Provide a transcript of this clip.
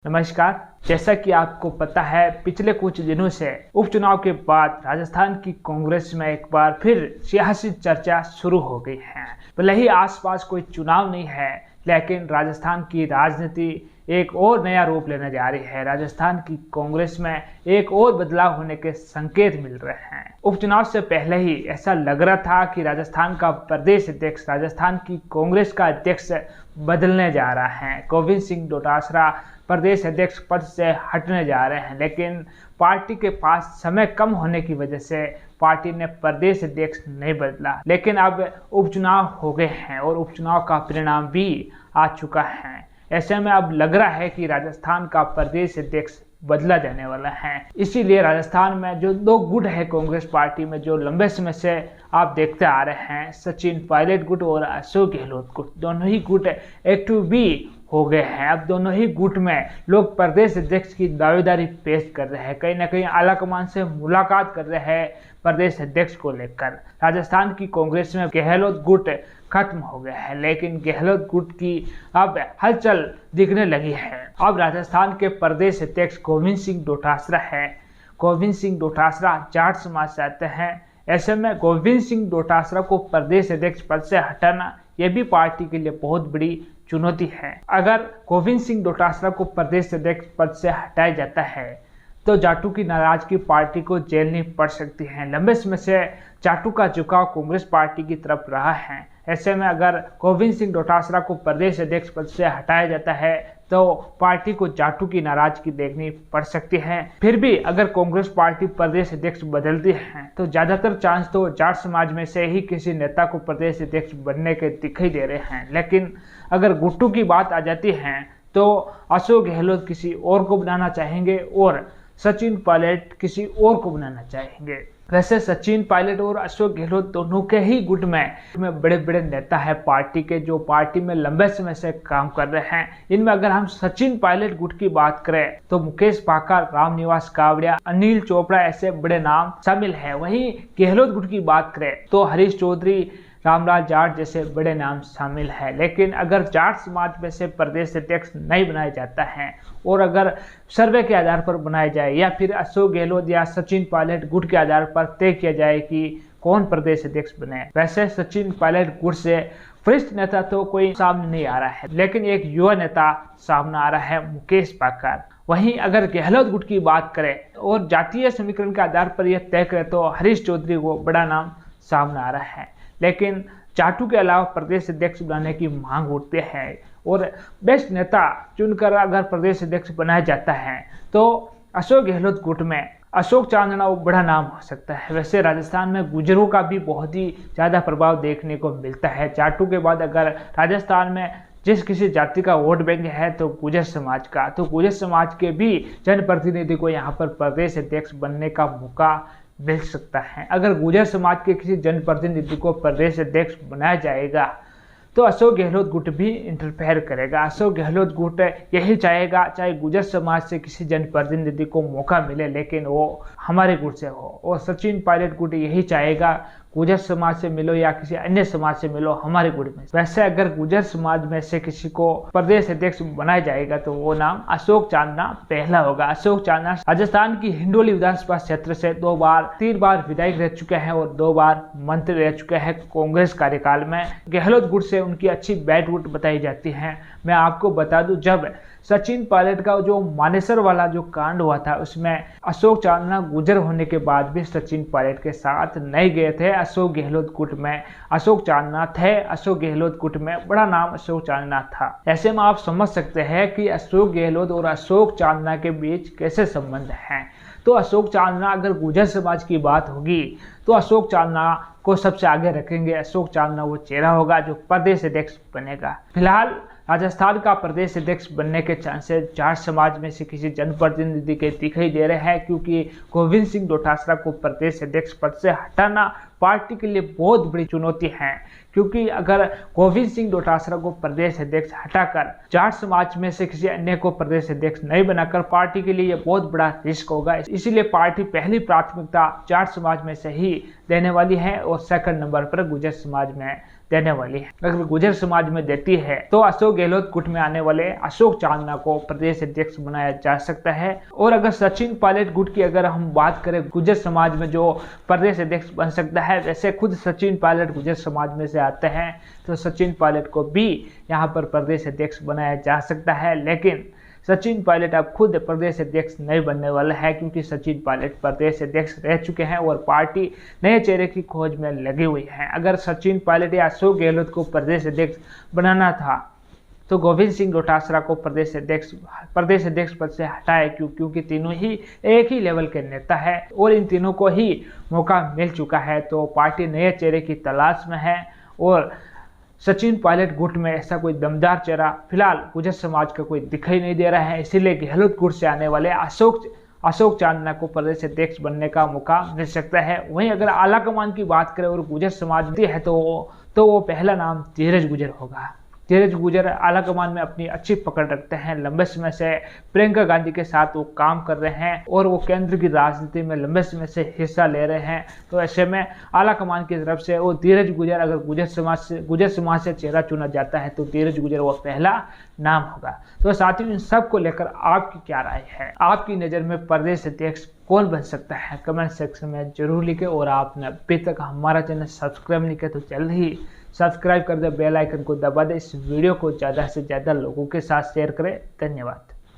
नमस्कार। जैसा कि आपको पता है, पिछले कुछ दिनों से उपचुनाव के बाद राजस्थान की कांग्रेस में एक बार फिर सियासी चर्चा शुरू हो गई है। भले ही आसपास कोई चुनाव नहीं है, लेकिन राजस्थान की राजनीति एक और नया रूप लेने जा रही है। राजस्थान की कांग्रेस में एक और बदलाव होने के संकेत मिल रहे हैं। उपचुनाव से पहले ही ऐसा लग रहा था कि राजस्थान का प्रदेश अध्यक्ष, राजस्थान की कांग्रेस का अध्यक्ष बदलने जा रहा है। गोविंद सिंह डोटासरा प्रदेश अध्यक्ष पद से हटने जा रहे हैं, लेकिन पार्टी के पास समय कम होने की वजह से पार्टी ने प्रदेश अध्यक्ष नहीं बदला। लेकिन अब उपचुनाव हो गए हैं और उपचुनाव का परिणाम भी आ चुका है। ऐसे में अब लग रहा है कि राजस्थान का प्रदेश अध्यक्ष बदला जाने वाला है। इसीलिए राजस्थान में जो दो गुट है कांग्रेस पार्टी में, जो लंबे समय से आप देखते आ रहे हैं, सचिन पायलट गुट और अशोक गहलोत गुट, दोनों ही गुट एक्टिव भी हो गए हैं। अब दोनों ही गुट में लोग प्रदेश अध्यक्ष की दावेदारी पेश कर रहे हैं, कहीं ना कहीं आलाकमान से मुलाकात कर रहे हैं प्रदेश अध्यक्ष को लेकर। राजस्थान की कांग्रेस में गहलोत गुट खत्म हो गया है, लेकिन गहलोत गुट की अब हलचल दिखने लगी है। अब राजस्थान के प्रदेश अध्यक्ष गोविंद सिंह डोटासरा है। गोविंद सिंह डोटासरा जाट समाज से आते हैं। ऐसे में गोविंद सिंह डोटासरा को प्रदेश अध्यक्ष पद से हटाना यह भी पार्टी के लिए बहुत बड़ी चुनौती है। अगर गोविंद सिंह डोटासरा को प्रदेश अध्यक्ष पद से हटाया जाता है तो जाटू की नाराजगी पार्टी को झेलनी पड़ सकती है। लंबे समय से जाटू का झुकाव कांग्रेस पार्टी की तरफ रहा है। ऐसे में अगर गोविंद सिंह डोटासरा को प्रदेश अध्यक्ष पद से हटाया जाता है तो पार्टी को जाटू की नाराजगी देखनी पड़ सकती है। फिर भी अगर कांग्रेस पार्टी प्रदेश अध्यक्ष बदलती है तो ज्यादातर चांस तो जाट समाज में से ही किसी नेता को प्रदेश अध्यक्ष बनने के दिखाई दे रहे हैं। लेकिन अगर गुट्टू की बात आ जाती है तो अशोक गहलोत किसी और को बनाना चाहेंगे और सचिन पायलट किसी और को बनाना चाहेंगे। वैसे सचिन पायलट और अशोक गहलोत दोनों के ही गुट में बड़े बड़े नेता है पार्टी के, जो पार्टी में लंबे समय से काम कर रहे हैं। इनमें अगर हम सचिन पायलट गुट की बात करें तो मुकेश पाकर, रामनिवास कावड़िया, अनिल चोपड़ा ऐसे बड़े नाम शामिल है। वहीं गहलोत गुट की बात करें तो हरीश चौधरी, रामलाल जाट जैसे बड़े नाम शामिल है। लेकिन अगर जाट समाज में से प्रदेश अध्यक्ष नहीं बनाया जाता है और अगर सर्वे के आधार पर बनाया जाए या फिर अशोक गहलोत या सचिन पायलट गुट के आधार पर तय किया जाए कि कौन प्रदेश अध्यक्ष बने। वैसे सचिन पायलट गुट से वरिष्ठ नेता तो कोई सामने नहीं आ रहा है, लेकिन एक युवा नेता सामने आ रहा है, मुकेश पाकर। वहीं अगर गहलोत गुट की बात करें और जातीय समीकरण के आधार पर यह तय करें तो हरीश चौधरी को बड़ा नाम सामने आ रहा है। लेकिन जाटू के अलावा प्रदेश अध्यक्ष बनाने की मांग उठती है और बेस्ट नेता चुनकर अगर प्रदेश अध्यक्ष बनाया जाता है तो अशोक गहलोत गुट में अशोक चांदना वो बड़ा नाम हो सकता है। वैसे राजस्थान में गुजरों का भी बहुत ही ज़्यादा प्रभाव देखने को मिलता है। जाटू के बाद अगर राजस्थान में जिस किसी जाति का वोट बैंक है तो गुजर समाज का, तो गुजर समाज के भी जनप्रतिनिधि को यहाँ पर प्रदेश अध्यक्ष बनने का मौका मिल सकता है। अगर गुजर समाज के किसी जनप्रतिनिधि को प्रदेश अध्यक्ष बनाया जाएगा तो अशोक गहलोत गुट भी इंटरफेयर करेगा। अशोक गहलोत गुट यही चाहेगा चाहे गुजर समाज से किसी जनप्रतिनिधि को मौका मिले लेकिन वो हमारे गुट से हो, और सचिन पायलट गुट यही चाहेगा गुजर समाज से मिलो या किसी अन्य समाज से मिलो, हमारे गुट में। वैसे अगर गुजर समाज में से किसी को प्रदेश अध्यक्ष बनाया जाएगा तो वो नाम अशोक चांदना पहला होगा। अशोक चांदना राजस्थान की हिंडोली विधानसभा क्षेत्र से 3 बार विधायक रह चुके हैं और 2 बार मंत्री रह चुके हैं कांग्रेस कार्यकाल में। गहलोत गुट से उनकी अच्छी बैकवुड बताई जाती है। मैं आपको बता दूं, जब सचिन पायलट का जो मानेसर वाला जो कांड हुआ था उसमें अशोक चांदना गुजर होने के बाद भी सचिन पायलट के साथ नहीं गए थे। अशोक गहलोत गुट में अशोक चांदना थे, अशोक गहलोत गुट में बड़ा नाम अशोक चांदना था। ऐसे में आप समझ सकते हैं कि अशोक गहलोत और अशोक चांदना के बीच कैसे संबंध हैं। तो अशोक चांदना अगर गुजर समाज की बात होगी तो अशोक चांदना को सबसे आगे रखेंगे। अशोक चांदना वो चेहरा होगा जो प्रदेश अध्यक्ष बनेगा। फिलहाल राजस्थान का प्रदेश अध्यक्ष बनने के चांसेस जाट समाज में से किसी जनप्रतिनिधि के दिखाई दे रहे हैं, क्योंकि गोविंद सिंह डोटासरा को प्रदेश अध्यक्ष पद से हटाना पार्टी के लिए बहुत बड़ी चुनौती है। क्योंकि अगर गोविंद सिंह डोटासरा को प्रदेश अध्यक्ष हटाकर जाट समाज में से किसी अन्य को प्रदेश अध्यक्ष नहीं बनाकर पार्टी के लिए ये बहुत बड़ा रिस्क होगा। इसीलिए पार्टी पहली प्राथमिकता जाट समाज में से ही देने वाली है और सेकंड नंबर पर गुजर समाज में देने वाली है। अगर गुर्जर समाज में देती है तो अशोक गहलोत गुट में आने वाले अशोक चांदना को प्रदेश अध्यक्ष बनाया जा सकता है। और अगर सचिन पायलट गुट की अगर हम बात करें गुर्जर समाज में जो प्रदेश अध्यक्ष बन सकता है, वैसे खुद सचिन पायलट गुर्जर समाज में से आते हैं, तो सचिन पायलट को भी यहाँ पर प्रदेश अध्यक्ष बनाया जा सकता है। लेकिन सचिन पायलट अब खुद प्रदेश अध्यक्ष नहीं बनने वाला है, क्योंकि सचिन पायलट प्रदेश अध्यक्ष रह चुके हैं और पार्टी नए चेहरे की खोज में लगी हुई है। अगर सचिन पायलट या अशोक गहलोत को प्रदेश अध्यक्ष बनाना था तो गोविंद सिंह डोटासरा को प्रदेश अध्यक्ष पद से हटाए, क्योंकि तीनों ही एक ही लेवल के नेता है और इन तीनों को ही मौका मिल चुका है। तो पार्टी नए चेहरे की तलाश में है और सचिन पायलट गुट में ऐसा कोई दमदार चेहरा फिलहाल गुर्जर समाज का कोई दिखाई नहीं दे रहा है। इसीलिए गहलोत गुट से आने वाले अशोक चांदना को प्रदेश अध्यक्ष बनने का मौका मिल सकता है। वहीं अगर आला कमान की बात करें और गुर्जर समाज है तो वो पहला नाम धीरज गुर्जर होगा। धीरज गुर्जर आला कमान में अपनी अच्छी पकड़ रखते हैं। लंबे समय से प्रियंका गांधी के साथ वो काम कर रहे हैं और वो केंद्र की राजनीति में लंबे समय से हिस्सा ले रहे हैं। तो ऐसे में आला कमान की तरफ से वो धीरज गुर्जर, अगर गुर्जर समाज से चेहरा चुना जाता है तो धीरज गुर्जर वो पहला नाम होगा। तो साथियों, इन सब को लेकर आपकी क्या राय है? आपकी नज़र में प्रदेश अध्यक्ष कौन बन सकता है? कमेंट सेक्शन में जरूर लिखें। और आपने अभी तक हमारा चैनल सब्सक्राइब नहीं किया तो जल्द ही सब्सक्राइब कर दे, बेल आइकन को दबा दे। इस वीडियो को ज़्यादा से ज़्यादा लोगों के साथ शेयर करें। धन्यवाद।